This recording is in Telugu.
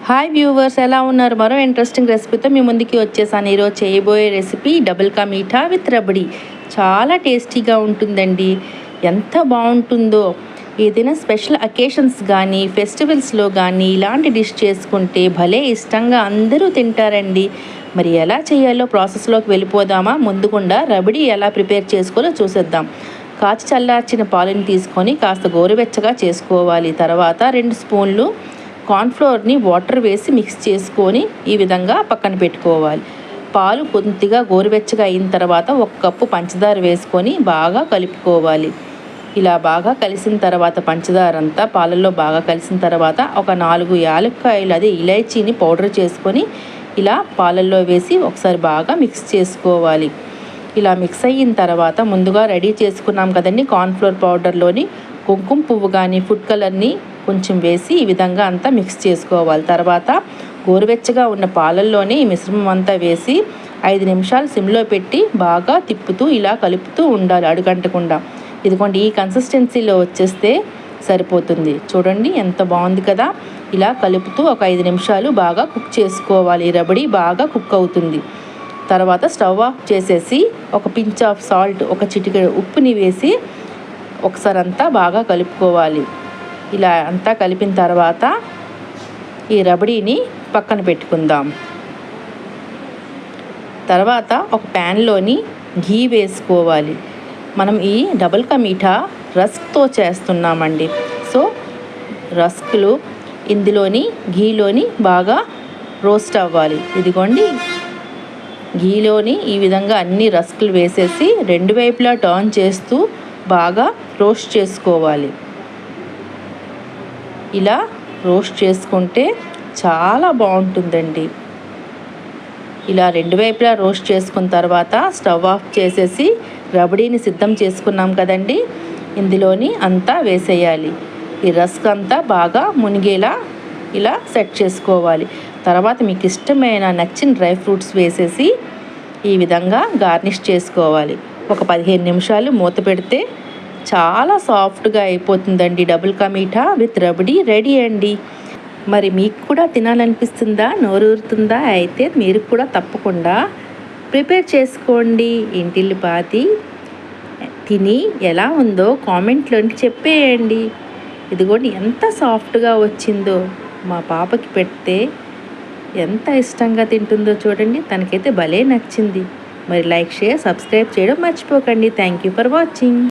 హాయ్ వ్యూవర్స్, ఎలా ఉన్నారు? మరో ఇంట్రెస్టింగ్ రెసిపీతో మీ ముందుకి వచ్చేసాను. ఈరోజు చేయబోయే recipe double ka meetha with rabri. చాలా టేస్టీగా ఉంటుందండి. ఎంత బాగుంటుందో! ఏదైనా స్పెషల్ అకేషన్స్ కానీ ఫెస్టివల్స్లో కానీ ఇలాంటి డిష్ చేసుకుంటే భలే ఇష్టంగా అందరూ తింటారండి. మరి ఎలా చేయాలో ప్రాసెస్లోకి వెళ్ళిపోదామా? ముందుకుండా రబడి ఎలా ప్రిపేర్ చేసుకోవాలో చూసేద్దాం. కాచి చల్లార్చిన పాలను తీసుకొని కాస్త గోరువెచ్చగా చేసుకోవాలి. తర్వాత 2 స్పూన్లు కార్న్ఫ్లోర్ని వాటర్ వేసి మిక్స్ చేసుకొని ఈ విధంగా పక్కన పెట్టుకోవాలి. పాలు కొద్దిగా గోరువెచ్చగా అయిన తర్వాత 1 కప్పు పంచదార వేసుకొని బాగా కలుపుకోవాలి. ఇలా బాగా కలిసిన తర్వాత పంచదార అంతా పాలల్లో బాగా కలిసిన తర్వాత ఒక 4 యాలక్కాయలు అదే ఇలైచీని పౌడర్ చేసుకొని ఇలా పాలల్లో వేసి ఒకసారి బాగా మిక్స్ చేసుకోవాలి. ఇలా మిక్స్ అయిన తర్వాత ముందుగా రెడీ చేసుకున్నాం కదండి కార్న్ఫ్లోర్ పౌడర్లోని కుంకుమ పువ్వు కానీ ఫుడ్ కలర్ని కొంచెం వేసి ఈ విధంగా అంతా మిక్స్ చేసుకోవాలి. తర్వాత గోరువెచ్చగా ఉన్న పాలల్లోనే ఈ మిశ్రమం అంతా వేసి 5 నిమిషాలు సిమ్లో పెట్టి బాగా తిప్పుతూ ఇలా కలుపుతూ ఉండాలి అడుగంటకుండా. ఇదిగోండి ఈ కన్సిస్టెన్సీలో వచ్చేస్తే సరిపోతుంది. చూడండి ఎంత బాగుంది కదా! ఇలా కలుపుతూ ఒక 5 నిమిషాలు బాగా కుక్ చేసుకోవాలి. రబడి బాగా కుక్ అవుతుంది. తర్వాత స్టవ్ ఆఫ్ చేసేసి ఒక పించ్ ఆఫ్ సాల్ట్, ఒక చిటికెడు ఉప్పుని వేసి ఒకసారి అంతా బాగా కలుపుకోవాలి. ఇలా అంతా కలిపిన తర్వాత ఈ రబడీని పక్కన పెట్టుకుందాం. తర్వాత ఒక ప్యాన్లోని ఘీ వేసుకోవాలి. మనం ఈ డబుల్ కా మీఠా రస్క్తో చేస్తున్నామండి. సో రస్క్లు ఇందులోని ఘీలోని బాగా రోస్ట్ అవ్వాలి. ఇదిగోండి ఘీలోని ఈ విధంగా అన్ని రస్క్లు వేసేసి 2 వైపులా టర్న్ చేస్తూ బాగా రోస్ట్ చేసుకోవాలి. ఇలా రోస్ట్ చేసుకుంటే చాలా బాగుంటుందండి. ఇలా 2 వైపులా రోస్ట్ చేసుకున్న తర్వాత స్టవ్ ఆఫ్ చేసేసి రబడీని సిద్ధం చేసుకున్నాం కదండి, ఇందులోని అంతా వేసేయాలి. ఈ రస్క్ అంతా బాగా మునిగేలా ఇలా సెట్ చేసుకోవాలి. తర్వాత మీకు ఇష్టమైన నచ్చిన డ్రై ఫ్రూట్స్ వేసేసి ఈ విధంగా గార్నిష్ చేసుకోవాలి. ఒక 15 నిమిషాలు మూత పెడితే చాలా సాఫ్ట్గా అయిపోతుందండి. Double ka meetha with rabri ready అండి. మరి మీకు కూడా తినాలనిపిస్తుందా? నోరూరుతుందా? అయితే మీరు కూడా తప్పకుండా ప్రిపేర్ చేసుకోండి. ఇంటిల్లిపాది తిని ఎలా ఉందో కామెంట్లోని చెప్పేయండి. ఇదిగోండి ఎంత సాఫ్ట్గా వచ్చిందో. మా పాపకి పెడితే ఎంత ఇష్టంగా తింటుందో చూడండి. తనకైతే భలే నచ్చింది. మరి లైక్, షేర్, సబ్స్క్రైబ్ చేయడం మర్చిపోకండి. Thank you for watching.